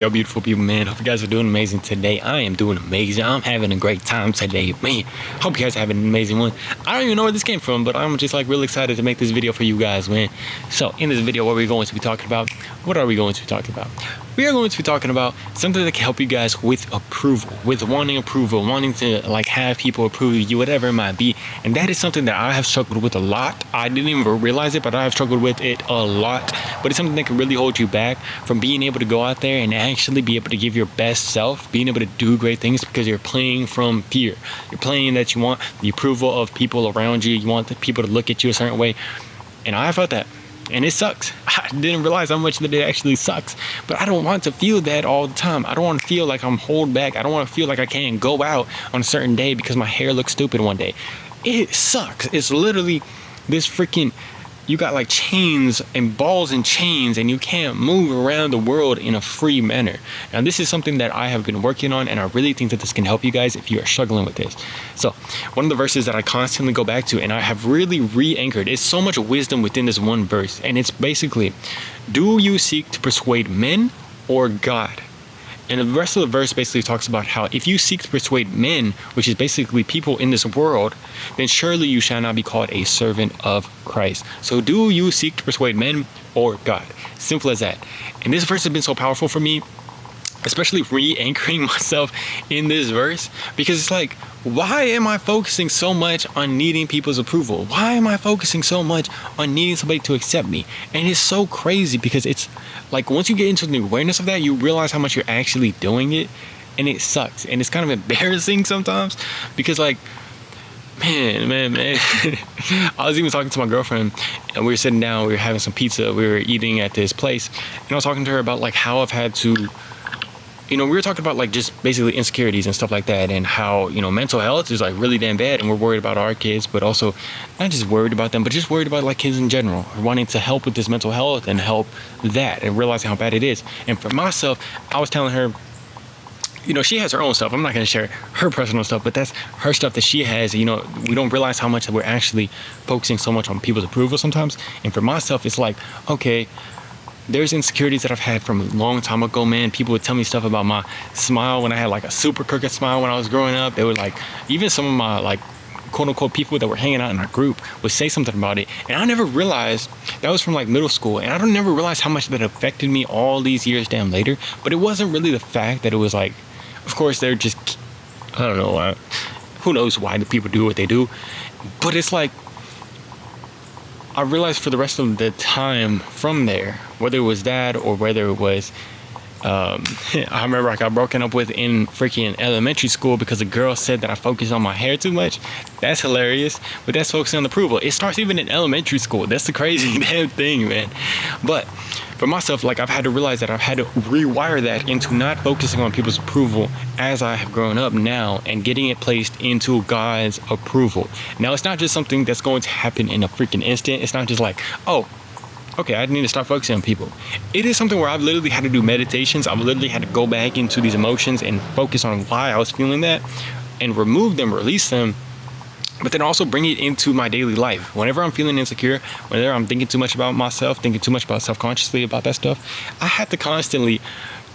Yo, beautiful people, man. Hope you guys are doing amazing today. I am doing amazing. I'm having a great time today, man. Hope you guys are having an amazing one. I don't even know where this came from, but I'm just like really excited to make this video for you guys, man. So in this video, what are we going to be talking about? What are we going to be talking about? We are going to be talking about something that can help you guys with approval, with wanting approval, wanting to like have people approve of you, whatever it might be. And that is something that I have struggled with a lot. I didn't even realize it, but I have struggled with it a lot. But it's something that can really hold you back from being able to go out there and actually be able to give your best self, being able to do great things, because you're playing from fear. You're playing that you want the approval of people around you. You want the people to look at you a certain way. And I felt that. And it sucks. I didn't realize how much that it actually sucks. But I don't want to feel that all the time. I don't want to feel like I'm held back. I don't want to feel like I can't go out on a certain day because my hair looks stupid one day. It sucks. It's literally this freaking... You got like chains and balls and chains, and you can't move around the world in a free manner. Now, this is something that I have been working on, and I really think that this can help you guys if you are struggling with this. So, one of the verses that I constantly go back to, and I have really re-anchored, is so much wisdom within this one verse, and it's basically, do you seek to persuade men or God? And the rest of the verse basically talks about how if you seek to persuade men, which is basically people in this world, then surely you shall not be called a servant of Christ. So do you seek to persuade men or God? Simple as that. And this verse has been so powerful for me, especially re-anchoring myself in this verse, because it's like, why am I focusing so much on needing people's approval? Why am I focusing so much on needing somebody to accept me? And it's so crazy because it's like, once you get into the awareness of that, you realize how much you're actually doing it, and it sucks. And it's kind of embarrassing sometimes because like, man. I was even talking to my girlfriend, and we were sitting down, we were having some pizza, we were eating at this place, and I was talking to her about like how I've had to, we were talking about like just basically insecurities and stuff like that, and how, mental health is like really damn bad, and we're worried about our kids, but also not just worried about them, but just worried about like kids in general, wanting to help with this mental health and help that, and realizing how bad it is. And for myself, I was telling her, she has her own stuff. I'm not going to share her personal stuff, but that's her stuff that she has. We don't realize how much that we're actually focusing so much on people's approval sometimes. And for myself, it's like, okay, there's insecurities that I've had from a long time ago, man. People would tell me stuff about my smile when I had like a super crooked smile when I was growing up. They would like, even some of my like quote unquote people that were hanging out in our group would say something about it. And I never realized that was from like middle school. And I don't never realize how much that affected me all these years damn later. But it wasn't really the fact that it was like, of course, they're just, I don't know, who knows why the people do what they do. But it's like, I realized for the rest of the time from there, whether it was that or whether it was, I remember I got broken up with in freaking elementary school because a girl said that I focused on my hair too much. That's hilarious, but that's focusing on approval. It starts even in elementary school. That's the crazy damn thing, man. But for myself, like, I've had to realize that I've had to rewire that into not focusing on people's approval as I have grown up now, and getting it placed into God's approval. Now, it's not just something that's going to happen in a freaking instant. It's not just like, oh, okay, I need to start focusing on people. It is something where I've literally had to do meditations. I've literally had to go back into these emotions and focus on why I was feeling that, and remove them, release them, but then also bring it into my daily life. Whenever I'm feeling insecure, whenever I'm thinking too much about myself, thinking too much about self-consciously about that stuff, I have to constantly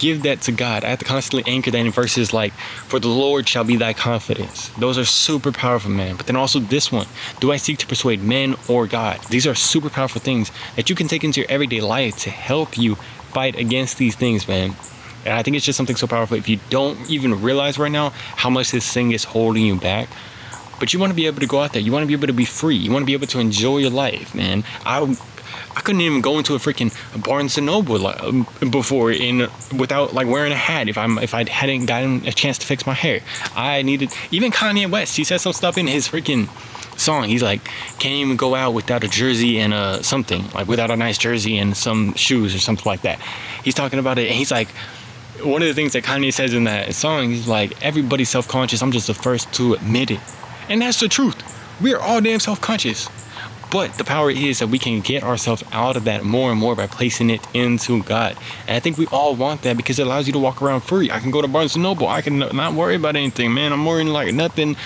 give that to God. I have to constantly anchor that in verses like, for the Lord shall be thy confidence. Those are super powerful, man. But then also this one, do I seek to persuade men or God? These are super powerful things that you can take into your everyday life to help you fight against these things, man. And I think it's just something so powerful. If you don't even realize right now how much this thing is holding you back, but you want to be able to go out there. You want to be able to be free. You want to be able to enjoy your life, man. I couldn't even go into a freaking Barnes and Noble before without like wearing a hat if I hadn't gotten a chance to fix my hair. I needed, even Kanye West, he said some stuff in his freaking song. He's like, can't even go out without a jersey and something, like without a nice jersey and some shoes or something like that. He's talking about it, and he's like, one of the things that Kanye says in that song, he's like, everybody's self-conscious. I'm just the first to admit it. And that's the truth. We are all damn self-conscious. But the power is that we can get ourselves out of that more and more by placing it into God. And I think we all want that because it allows you to walk around free. I can go to Barnes & Noble. I can not worry about anything, man. I'm wearing like nothing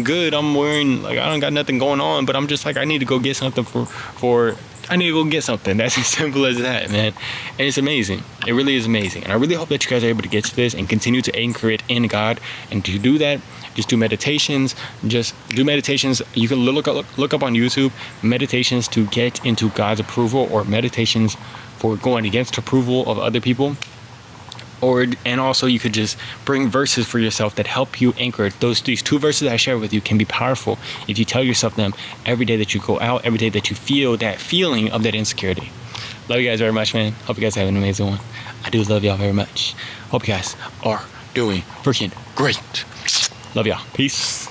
good. I'm wearing like, I don't got nothing going on, but I'm just like, I need to go get something for I need to go get something. That's as simple as that, man. And it's amazing. It really is amazing. And I really hope that you guys are able to get to this and continue to anchor it in God. And to do that, just do meditations. Just do meditations. You can look up on YouTube meditations to get into God's approval, or meditations for going against approval of other people. And also you could just bring verses for yourself that help you anchor it. These 2 verses I share with you can be powerful if you tell yourself them every day that you go out, every day that you feel that feeling of that insecurity. Love you guys very much, man. Hope you guys have an amazing one. I do love y'all very much. Hope you guys are doing freaking great. Love y'all. Peace.